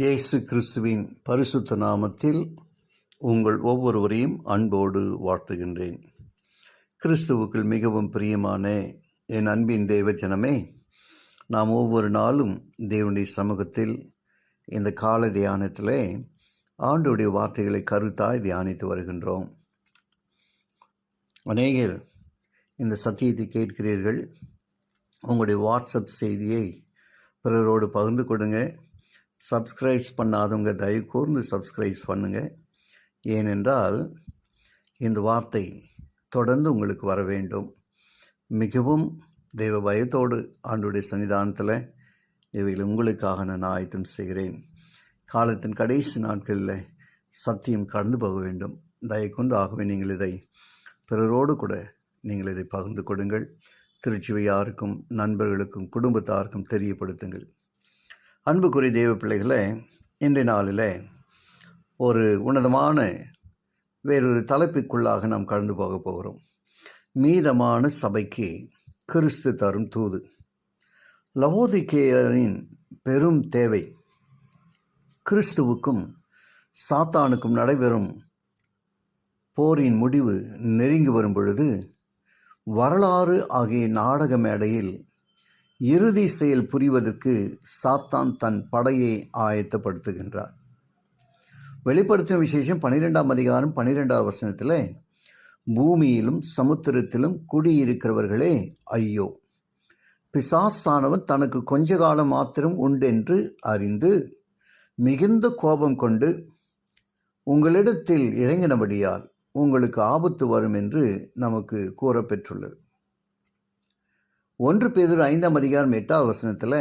இயேசு கிறிஸ்துவின் பரிசுத்த நாமத்தில் உங்கள் ஒவ்வொருவரையும் அன்போடு வாழ்த்துகின்றேன். கிறிஸ்துவுக்குள் மிகவும் பிரியமான என் அன்பின் தேவ ஜனமே, நாம் ஒவ்வொரு நாளும் தேவனுடைய சமூகத்தில் இந்த கால தியானத்தில் ஆண்டவருடைய வார்த்தைகளை கருத்தாய் தியானித்து வருகின்றோம். அநேகர் இந்த சத்தியத்தை கேட்கிறீர்கள். உங்களுடைய வாட்ஸ்அப் செய்தியை பிறரோடு பகிர்ந்து கொடுங்க. சப்ஸ்கிரைப் பண்ணாதவங்க தயவு கூர்ந்து சப்ஸ்கிரைப் பண்ணுங்கள். ஏனென்றால் இந்த வார்த்தை தொடர்ந்து உங்களுக்கு வர வேண்டும். மிகவும் தெய்வ பயத்தோடு ஆண்டவருடைய சன்னிதானத்தில் இவைகள் உங்களுக்காக நான் ஆயத்தம் செய்கிறேன். காலத்தின் கடைசி நாட்களில் சத்தியம் கடந்து போக வேண்டும். தயவு கொண்டு ஆகவே நீங்கள் இதை பிறரோடு கூட நீங்கள் இதை பகிர்ந்து கொடுங்கள். திருச்சுவையாருக்கும் நண்பர்களுக்கும் குடும்பத்தாருக்கும் தெரியப்படுத்துங்கள். அன்புக்குரிய தேவ பிள்ளைகளை, இன்றைய நாளில் ஒரு உன்னதமான வேறொரு தலைப்புக்குள்ளாக நாம் கடந்து போக போகிறோம். மீதமான சபைக்கு கிறிஸ்து தரும் தூது. லவோதிக்கேயரின் பெரும் தேவை. கிறிஸ்துவுக்கும் சாத்தானுக்கும் நடைபெறும் போரின் முடிவு நெருங்கி வரும் பொழுது வரலாறு ஆகிய நாடக மேடையில் இறுதி செயல் புரிவதற்கு சாத்தான் தன் படையை ஆயத்தப்படுத்துகின்றார். வெளிப்படுத்தின விசேஷம் 12ஆம் அதிகாரம் 12ஆம் வசனத்தில், பூமியிலும் சமுத்திரத்திலும் குடியிருக்கிறவர்களே ஐயோ, பிசாசானவன் தனக்கு கொஞ்ச காலம் மாத்திரம் உண்டென்று அறிந்து மிகுந்த கோபம் கொண்டு உங்களிடத்தில் இறங்கினபடியால் உங்களுக்கு ஆபத்து வரும் என்று நமக்கு கூறப்பெற்றுள்ளது. 1 பேதுரு 5ஆம் அதிகாரம் 8ஆம் வசனத்தில்,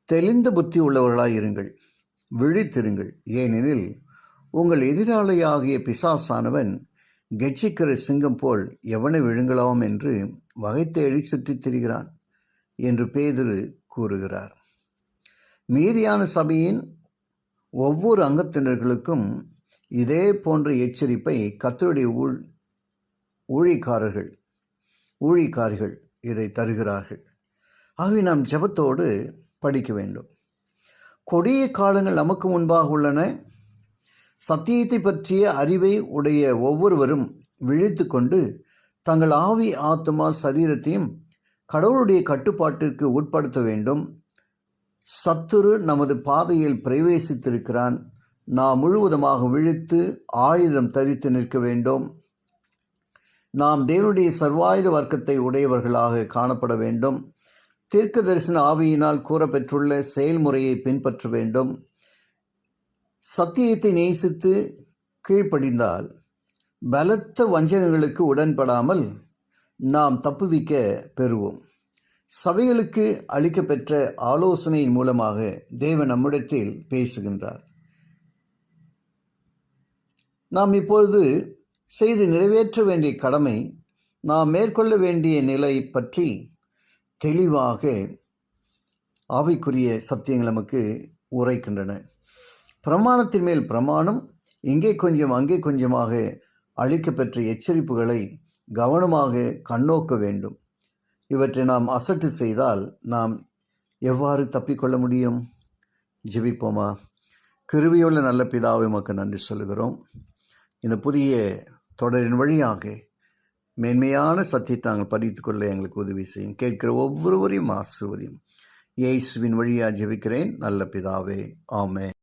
தெளிந்த புத்தி உள்ளவர்களாய் இருங்கள், விழித்திருங்கள், ஏனெனில் உங்கள் எதிராளியாகிய பிசாசானவன் கெட்சிக்கிற சிங்கம் போல் எவனை விழுங்கலாம் என்று வகை தேடி சுற்றித் திரிகிறான் என்று பேதுரு கூறுகிறார். மீதியான சபையின் ஒவ்வொரு அங்கத்தினர்களுக்கும் இதே போன்ற எச்சரிப்பை கர்த்தருடைய ஊழியக்காரர்கள் இதை தருகிறார்கள். ஆகவே நாம் ஜெபத்தோடு படிக்க வேண்டும். கொடிய காலங்கள் நமக்கு முன்பாக உள்ளன. சத்தியத்தை பற்றிய அறிவை உடைய ஒவ்வொருவரும் விழித்து கொண்டு தங்கள் ஆவி, ஆத்மா, சரீரத்தையும் கடவுளுடைய கட்டுப்பாட்டிற்கு உட்படுத்த வேண்டும். சத்துரு நமது பாதையில் பிரவேசித்திருக்கிறான். நாம் முழுவதுமாக விழித்து ஆயுதம் தரித்து நிற்க வேண்டும். நாம் தேவனுடைய சர்வாயுத வர்க்கத்தை உடையவர்களாக காணப்பட வேண்டும். தீர்க்க தரிசன ஆவியினால் கூறப்பெற்றுள்ள செயல்முறையை பின்பற்ற வேண்டும். சத்தியத்தை நேசித்து கீழ்ப்படிந்தால் பலத்த வஞ்சகங்களுக்கு உடன்படாமல் நாம் தப்புவிக்க பெறுவோம். சபைகளுக்கு அளிக்கப்பெற்ற ஆலோசனையின் மூலமாக தேவன் நம்மிடத்தில் பேசுகின்றார். நாம் இப்பொழுது செய்து நிறைவேற்ற வேண்டிய கடமை, நாம் மேற்கொள்ள வேண்டிய நிலை பற்றி தெளிவாக ஆவிக்குரிய சத்தியங்கள் நமக்கு உரைக்கின்றன. பிரமாணத்தின் மேல் பிரமாணம், இங்கே கொஞ்சம் அங்கே கொஞ்சமாக அளிக்கப்பெற்ற எச்சரிப்புகளை கவனமாக கண்ணோக்க வேண்டும். இவற்றை நாம் அசட்டு செய்தால் நாம் எவ்வாறு தப்பிக்கொள்ள முடியும்? ஜெபிப்போமா. கிருபையுள்ள நல்ல பிதாவை உமக்கு நன்றி சொல்கிறோம். இந்த புதிய தொடரின் வழியாக மேன்மையான சத்தியத்தை நாங்கள் படித்துக்கொள்ள எங்களுக்கு உதவி செய்யும். கேட்கிற ஒவ்வொருவரையும் ஆசீர்வதியும். இயேசுவின் வழியாக ஜெபிக்கிறேன் நல்ல பிதாவே, ஆமென்.